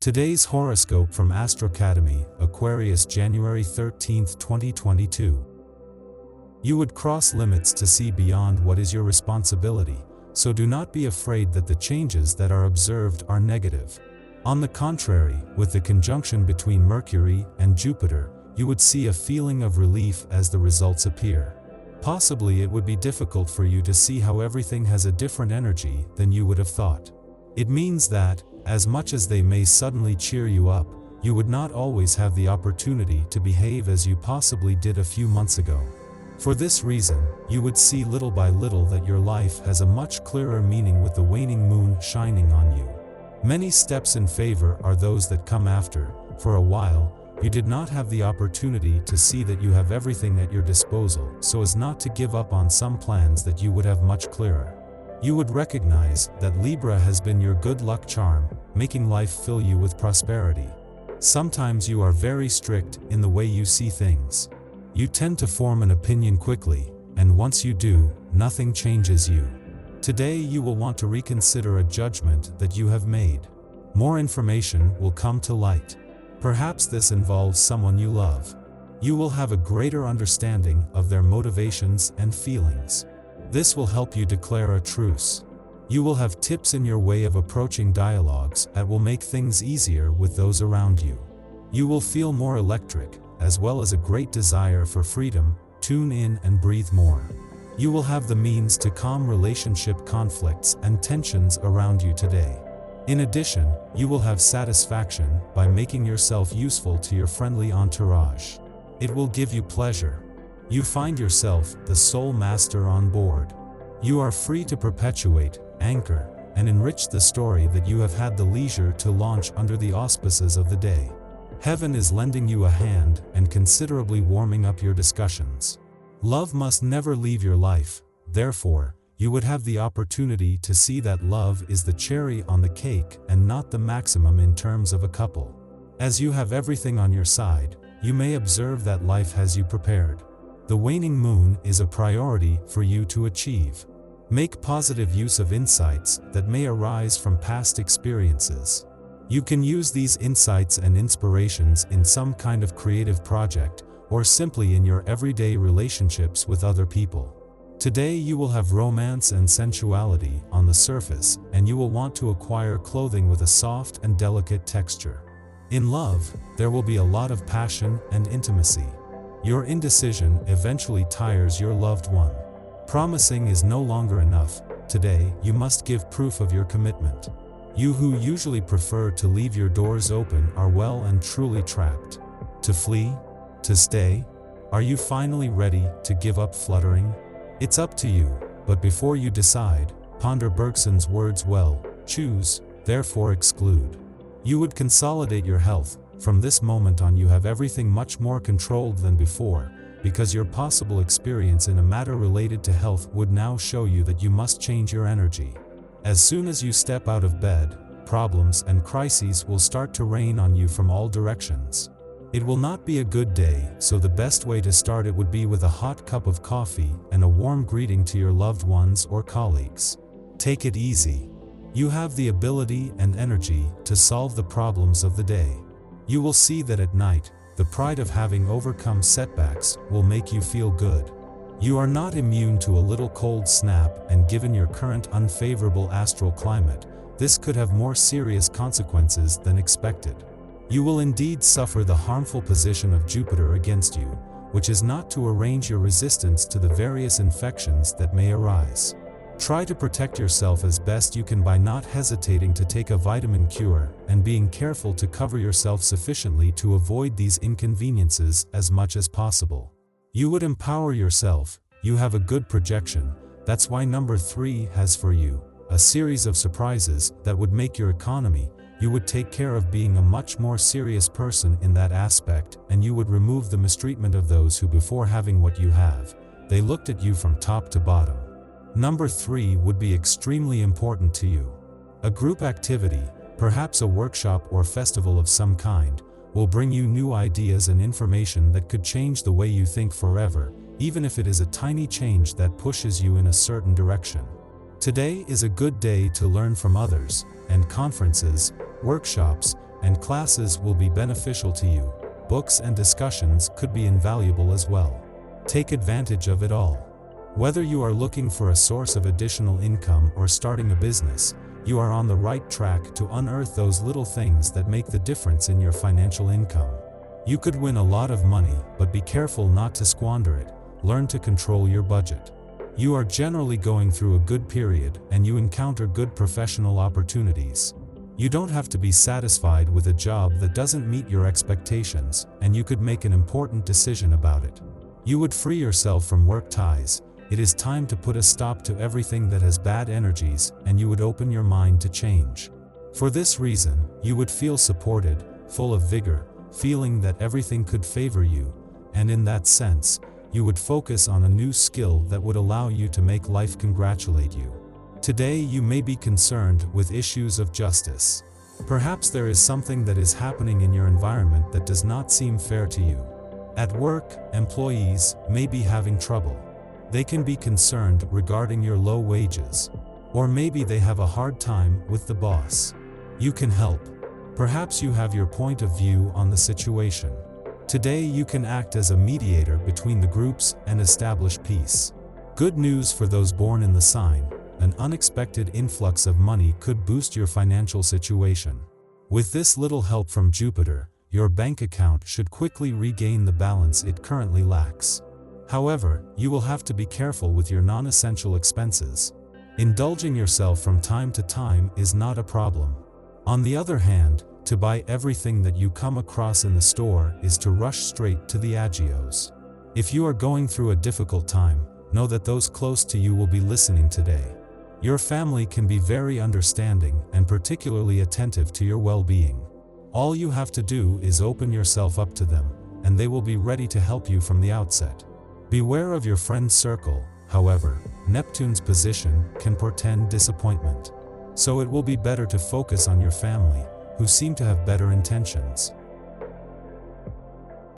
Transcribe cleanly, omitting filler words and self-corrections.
Today's horoscope from Astrocademy, Aquarius January 13, 2022. You would cross limits to see beyond what is your responsibility, so do not be afraid that the changes that are observed are negative. On the contrary, with the conjunction between Mercury and Jupiter, you would see a feeling of relief as the results appear. Possibly it would be difficult for you to see how everything has a different energy than you would have thought. It means that, as much as they may suddenly cheer you up, you would not always have the opportunity to behave as you possibly did a few months ago. For this reason, you would see little by little that your life has a much clearer meaning with the waning moon shining on you. Many steps in favor are those that come after. For a while, you did not have the opportunity to see that you have everything at your disposal so as not to give up on some plans that you would have much clearer. You would recognize that Libra has been your good luck charm, making life fill you with prosperity. Sometimes you are very strict in the way you see things. You tend to form an opinion quickly, and once you do, nothing changes you. Today you will want to reconsider a judgment that you have made. More information will come to light. Perhaps this involves someone you love. You will have a greater understanding of their motivations and feelings. This will help you declare a truce. You will have tips in your way of approaching dialogues that will make things easier with those around you. You will feel more electric, as well as a great desire for freedom. Tune in and breathe more. You will have the means to calm relationship conflicts and tensions around you today. In addition, you will have satisfaction by making yourself useful to your friendly entourage. It will give you pleasure. You find yourself the sole master on board. You are free to perpetuate, anchor, and enrich the story that you have had the leisure to launch under the auspices of the day. Heaven is lending you a hand and considerably warming up your discussions. Love must never leave your life, therefore, you would have the opportunity to see that love is the cherry on the cake and not the maximum in terms of a couple. As you have everything on your side, you may observe that life has you prepared. The waning moon is a priority for you to achieve. Make positive use of insights that may arise from past experiences. You can use these insights and inspirations in some kind of creative project, or simply in your everyday relationships with other people. Today you will have romance and sensuality on the surface, and you will want to acquire clothing with a soft and delicate texture. In love, there will be a lot of passion and intimacy. Your indecision eventually tires your loved one. Promising is no longer enough. Today, you must give proof of your commitment. You who usually prefer to leave your doors open are well and truly trapped. To flee? To stay? Are you finally ready to give up fluttering? It's up to you, but before you decide, ponder Bergson's words well. Choose, therefore exclude. You would consolidate your health. From this moment on you have everything much more controlled than before, because your possible experience in a matter related to health would now show you that you must change your energy. As soon as you step out of bed, problems and crises will start to rain on you from all directions. It will not be a good day, so the best way to start it would be with a hot cup of coffee and a warm greeting to your loved ones or colleagues. Take it easy. You have the ability and energy to solve the problems of the day. You will see that at night, the pride of having overcome setbacks will make you feel good. You are not immune to a little cold snap, and given your current unfavorable astral climate, this could have more serious consequences than expected. You will indeed suffer the harmful position of Jupiter against you, which is not to arrange your resistance to the various infections that may arise. Try to protect yourself as best you can by not hesitating to take a vitamin cure and being careful to cover yourself sufficiently to avoid these inconveniences as much as possible. You would empower yourself. You have a good projection. That's why number 3 has for you a series of surprises that would make your economy. You would take care of being a much more serious person in that aspect, and you would remove the mistreatment of those who, before having what you have, they looked at you from top to bottom. Number 3 would be extremely important to you. A group activity, perhaps a workshop or festival of some kind, will bring you new ideas and information that could change the way you think forever, even if it is a tiny change that pushes you in a certain direction. Today is a good day to learn from others, and conferences, workshops, and classes will be beneficial to you. Books and discussions could be invaluable as well. Take advantage of it all. Whether you are looking for a source of additional income or starting a business, you are on the right track to unearth those little things that make the difference in your financial income. You could win a lot of money, but be careful not to squander it. Learn to control your budget. You are generally going through a good period and you encounter good professional opportunities. You don't have to be satisfied with a job that doesn't meet your expectations, and you could make an important decision about it. You would free yourself from work ties. It is time to put a stop to everything that has bad energies, and you would open your mind to change. For this reason, you would feel supported, full of vigor, feeling that everything could favor you, and in that sense, you would focus on a new skill that would allow you to make life congratulate you. Today you may be concerned with issues of justice. Perhaps there is something that is happening in your environment that does not seem fair to you. At work, employees may be having trouble. They can be concerned regarding your low wages. Or maybe they have a hard time with the boss. You can help. Perhaps you have your point of view on the situation. Today you can act as a mediator between the groups and establish peace. Good news for those born in the sign: an unexpected influx of money could boost your financial situation. With this little help from Jupiter, your bank account should quickly regain the balance it currently lacks. However, you will have to be careful with your non-essential expenses. Indulging yourself from time to time is not a problem. On the other hand, to buy everything that you come across in the store is to rush straight to the agios. If you are going through a difficult time, know that those close to you will be listening today. Your family can be very understanding and particularly attentive to your well-being. All you have to do is open yourself up to them, and they will be ready to help you from the outset. Beware of your friend circle. However, Neptune's position can portend disappointment. So it will be better to focus on your family, who seem to have better intentions.